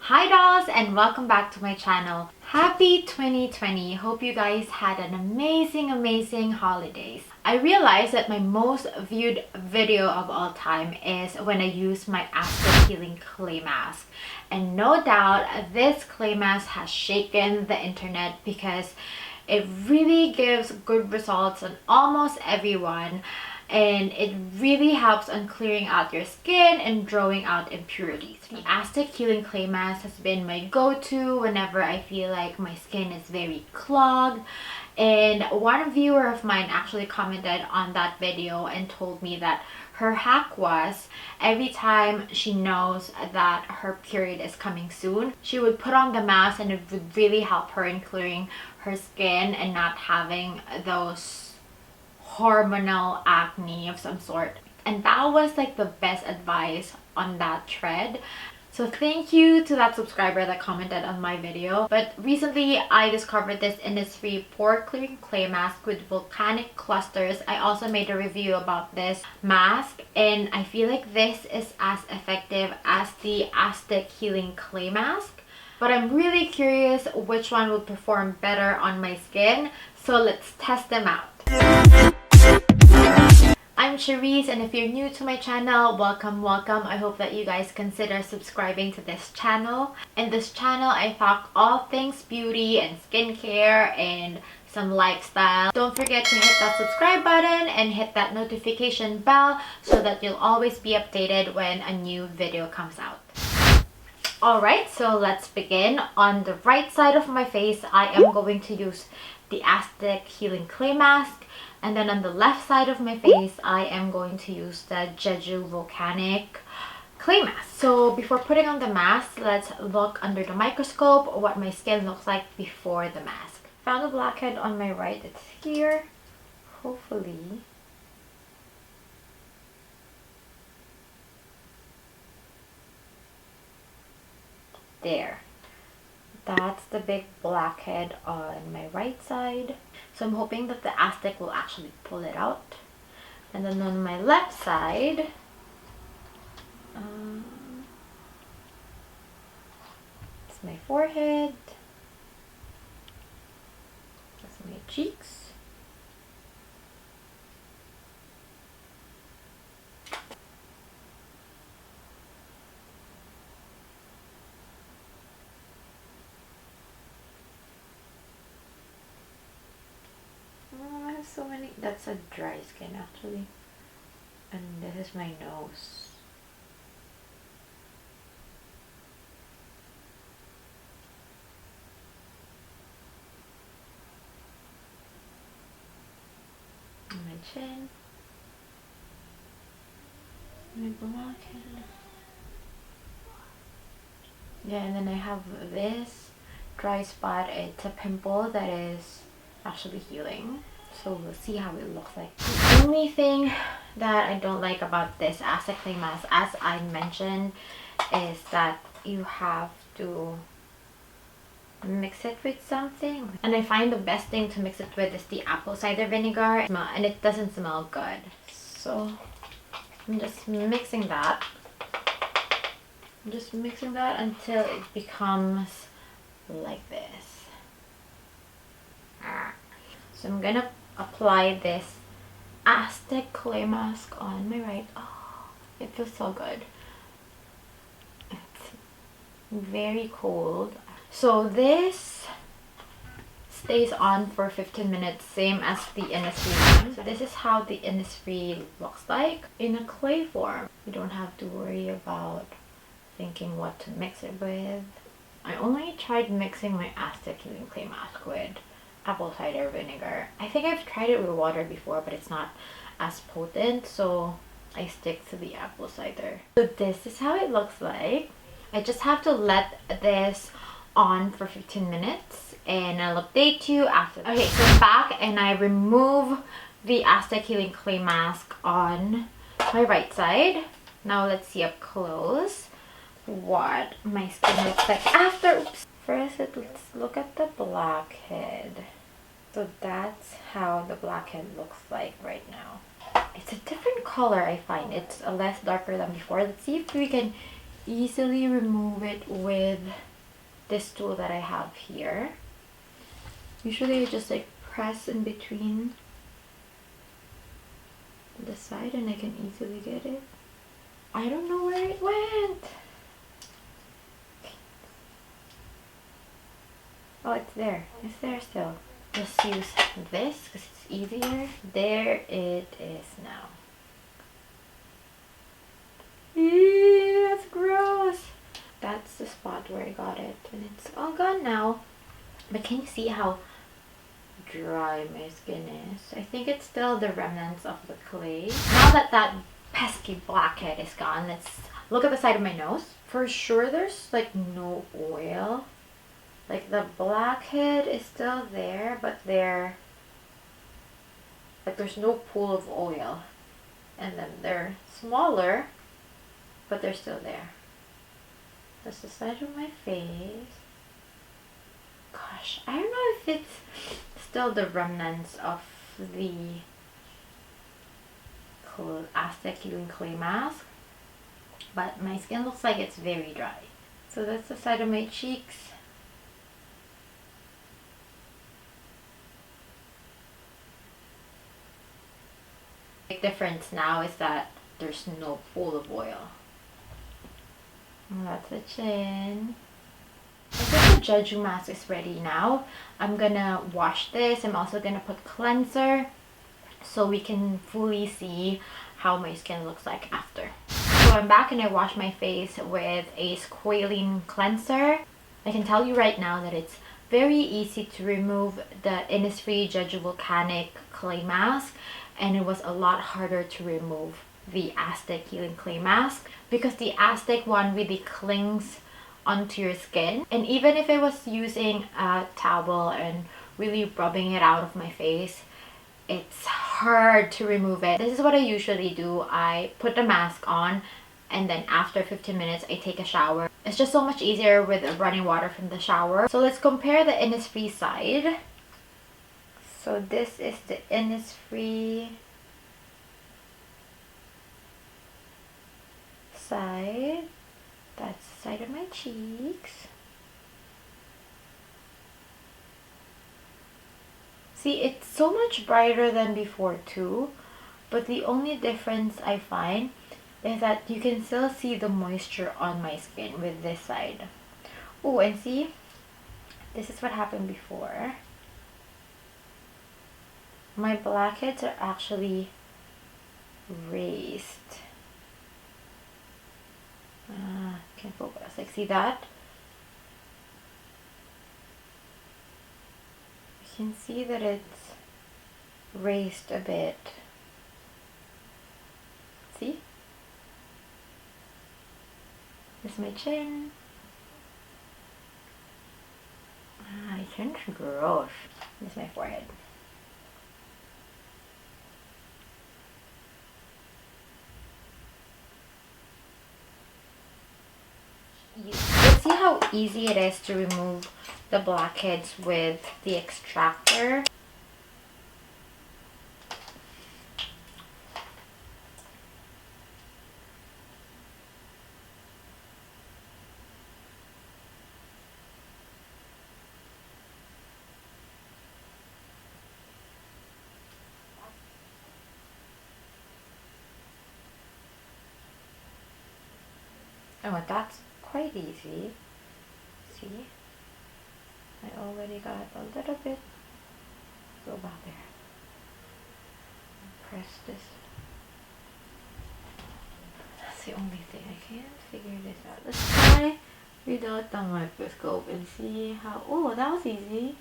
Hi dolls, and welcome back to my channel. Happy 2020. Hope you guys had an amazing holidays. I realized that my most viewed video of all time is when I use my Aztec Healing Clay Mask. And no doubt this clay mask has shaken the internet because it really gives good results on almost everyone. And it really helps on clearing out your skin and drawing out impurities. The Aztec Healing Clay Mask has been my go-to whenever I feel like my skin is very clogged. And one viewer of mine actually commented on that video and told me that her hack was every time she knows that her period is coming soon, she would put on the mask, and it would really help her in clearing her skin and not having those hormonal acne of some sort. And that was like the best advice on that thread. So thank you to that subscriber that commented on my video. But recently I discovered this Innisfree Pore Clearing Clay Mask with volcanic clusters. I also made a review about this mask, and I feel like this is as effective as the Aztec Healing Clay Mask. But I'm really curious which one will perform better on my skin. So let's test them out. I'm Cherise, and if you're new to my channel, welcome. I hope that you guys consider subscribing to this channel. In this channel, I talk all things beauty and skincare and some lifestyle. Don't forget to hit that subscribe button and hit that notification bell so that you'll always be updated when a new video comes out. Alright, so let's begin. On the right side of my face, I am going to use the Aztec Healing Clay Mask. And then on the left side of my face, I am going to use the Jeju Volcanic Clay Mask. So before putting on the mask, let's look under the microscope what my skin looks like before the mask. Found a blackhead on my right. It's here. Hopefully. There. That's the big blackhead on my right side. So I'm hoping that the Aztec will actually pull it out. And then on my left side, it's my forehead. That's my cheeks. So many. That's a dry skin actually, and this is my nose. And my chin, my blackhead. Yeah, and then I have this dry spot. It's a pimple that is actually healing. So we'll see how it looks like. The only thing that I don't like about this Aztec Clay Mask, as I mentioned, is that you have to mix it with something. And I find the best thing to mix it with is the apple cider vinegar. And it doesn't smell good. So I'm just mixing that. I'm just mixing that until it becomes like this. So I'm gonna apply this Aztec Clay Mask on my right. Oh, it feels so good. It's very cold. So this stays on for 15 minutes, same as the Innisfree one. So this is how the Innisfree looks like in a clay form. You don't have to worry about thinking what to mix it with. I only tried mixing my Aztec Healing Clay Mask with apple cider vinegar. I think I've tried it with water before, but it's not as potent, so I stick to the apple cider. So this is how it looks like. I just have to let this on for 15 minutes and I'll update you after. Okay, so I'm back and I remove the Aztec Healing Clay Mask on my right side. Now let's see up close what my skin looks like after. Oops. First, let's look at the blackhead. So that's how the blackhead looks like right now. It's a different color, I find. It's less darker than before. Let's see if we can easily remove it with this tool that I have here. Usually I just like press in between the side and I can easily get it. I don't know where it went. Oh, it's there. It's there still. Just use this because it's easier. There it is now. Eee, that's gross. That's the spot where I got it and it's all gone now. But can you see how dry my skin is? I think it's still the remnants of the clay. Now that that pesky blackhead is gone, let's look at the side of my nose. For sure there's like no oil. Like the blackhead is still there, but there's no pool of oil. And then they're smaller, but they're still there. That's the side of my face. Gosh, I don't know if it's still the remnants of the Aztec healing clay mask, but my skin looks like it's very dry. So that's the side of my cheeks. The big difference now is that there's no pool of oil. And that's the chin. I think the Jeju mask is ready now. I'm gonna wash this. I'm also gonna put cleanser so we can fully see how my skin looks like after. So I'm back and I washed my face with a squalene cleanser. I can tell you right now that it's very easy to remove the Innisfree Jeju Volcanic clay mask, and it was a lot harder to remove the Aztec healing clay mask because the Aztec one really clings onto your skin. And even if I was using a towel and really rubbing it out of my face, it's hard to remove it. This is what I usually do. I put the mask on and then after 15 minutes I take a shower. It's just so much easier with running water from the shower. So let's compare the Innisfree side. So this is the Innisfree side. That's the side of my cheeks. See, it's so much brighter than before too, but the only difference I find is that you can still see the moisture on my skin with this side. Oh, and see, this is what happened before. My blackheads are actually raised. Can't focus. Like, see that? You can see that it's raised a bit. See? This is my chin. My chin's gross. This is my forehead. Let's see how easy it is to remove the blackheads with the extractor. Oh, that's quite easy. See? I already got a little bit. Go back there. Press this. That's the only thing. I can't figure this out. Let's try without the microscope and see how... Oh, that was easy.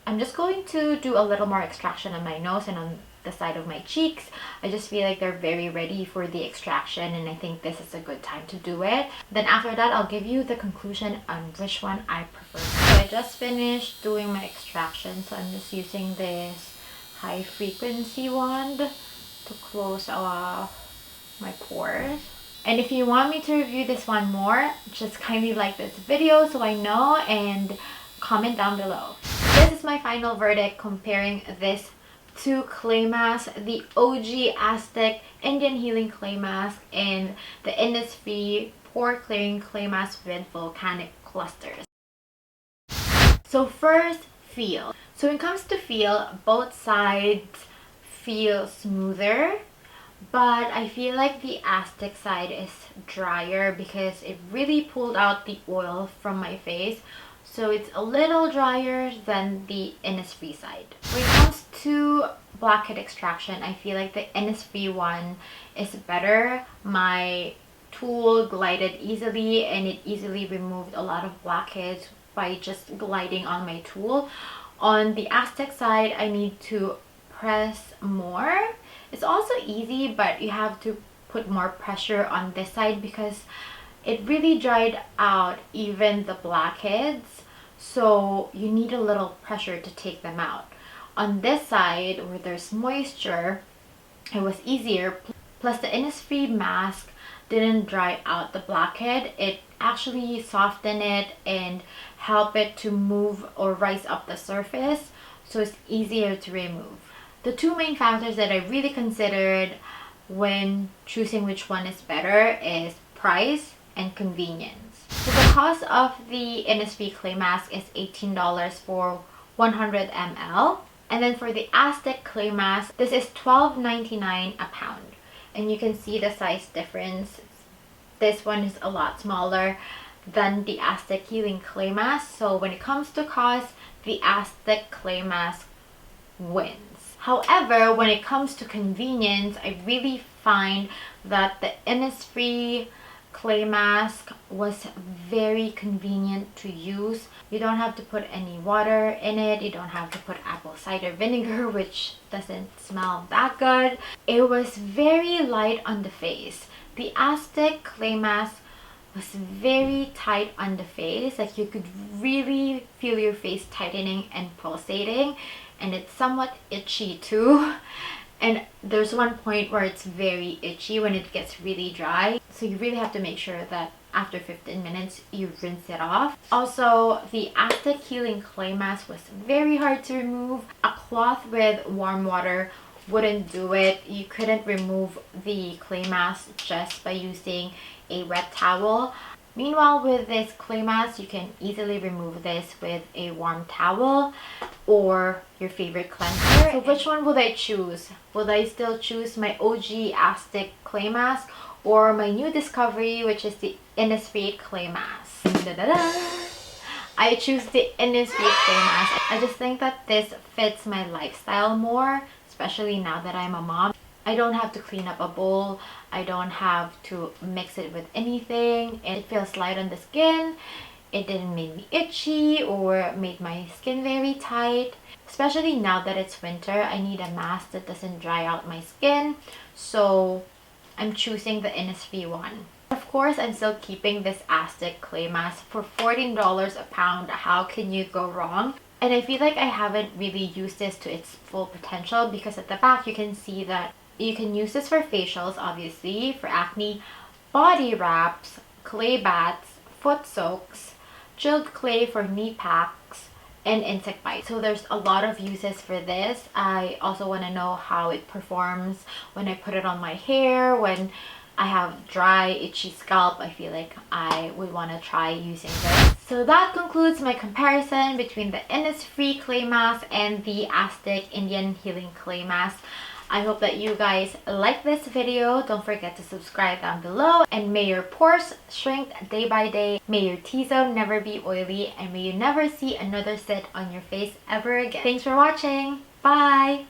I'm just going to do a little more extraction on my nose and on the side of my cheeks. I just feel like they're very ready for the extraction and I think this is a good time to do it. Then after that, I'll give you the conclusion on which one I prefer. So I just finished doing my extraction, so I'm just using this high frequency wand to close off my pores. And if you want me to review this one more, just kindly like this video so I know and comment down below. This is my final verdict comparing this two clay masks, the OG Aztec Indian Healing Clay Mask and the Innisfree pore clearing clay mask with volcanic clusters. So first, feel. So when it comes to feel, both sides feel smoother, but I feel like the Aztec side is drier because it really pulled out the oil from my face. So it's a little drier than the Innisfree side. When it comes to Blackhead Extraction, I feel like the Innisfree one is better. My tool glided easily and it easily removed a lot of blackheads by just gliding on my tool. On the Aztec side, I need to press more. It's also easy, but you have to put more pressure on this side because it really dried out even the blackheads. So you need a little pressure to take them out. On this side where there's moisture, it was easier. Plus the Innisfree mask didn't dry out the blackhead. It actually softened it and helped it to move or rise up the surface. So it's easier to remove. The two main factors that I really considered when choosing which one is better is price and convenience. So the cost of the Innisfree clay mask is $18 for 100 ml. And then for the Aztec clay mask, this is $12.99 a pound. And you can see the size difference. This one is a lot smaller than the Aztec healing clay mask. So when it comes to cost, the Aztec clay mask wins. However, when it comes to convenience, I really find that the Innisfree clay mask was very convenient to use. You don't have to put any water in it. You don't have to put apple cider vinegar, which doesn't smell that good. It was very light on the face. The Aztec clay mask was very tight on the face. Like you could really feel your face tightening and pulsating, and it's somewhat itchy too. And there's one point where it's very itchy when it gets really dry. So you really have to make sure that after 15 minutes you rinse it off. Also, the Aztec healing clay mask was very hard to remove. A cloth with warm water wouldn't do it. You couldn't remove the clay mask just by using a wet towel. Meanwhile, with this clay mask, you can easily remove this with a warm towel or your favorite cleanser. So which one would I choose? Would I still choose my OG Aztec clay mask or my new discovery, which is the Innisfree clay mask? I choose the Innisfree clay mask. I just think that this fits my lifestyle more, especially now that I'm a mom. I don't have to clean up a bowl. I don't have to mix it with anything. It feels light on the skin. It didn't make me itchy or made my skin very tight. Especially now that it's winter, I need a mask that doesn't dry out my skin. So I'm choosing the Innisfree one. Of course, I'm still keeping this Aztec clay mask for $14 a pound. How can you go wrong? And I feel like I haven't really used this to its full potential because at the back you can see that you can use this for facials, obviously, for acne, body wraps, clay baths, foot soaks, chilled clay for knee packs, and insect bites. So there's a lot of uses for this. I also want to know how it performs when I put it on my hair, when I have dry, itchy scalp. I feel like I would want to try using this. So that concludes my comparison between the Innisfree clay mask and the Aztec Indian healing clay mask. I hope that you guys like this video. Don't forget to subscribe down below. And may your pores shrink day by day. May your T-zone never be oily. And may you never see another sit on your face ever again. Thanks for watching. Bye!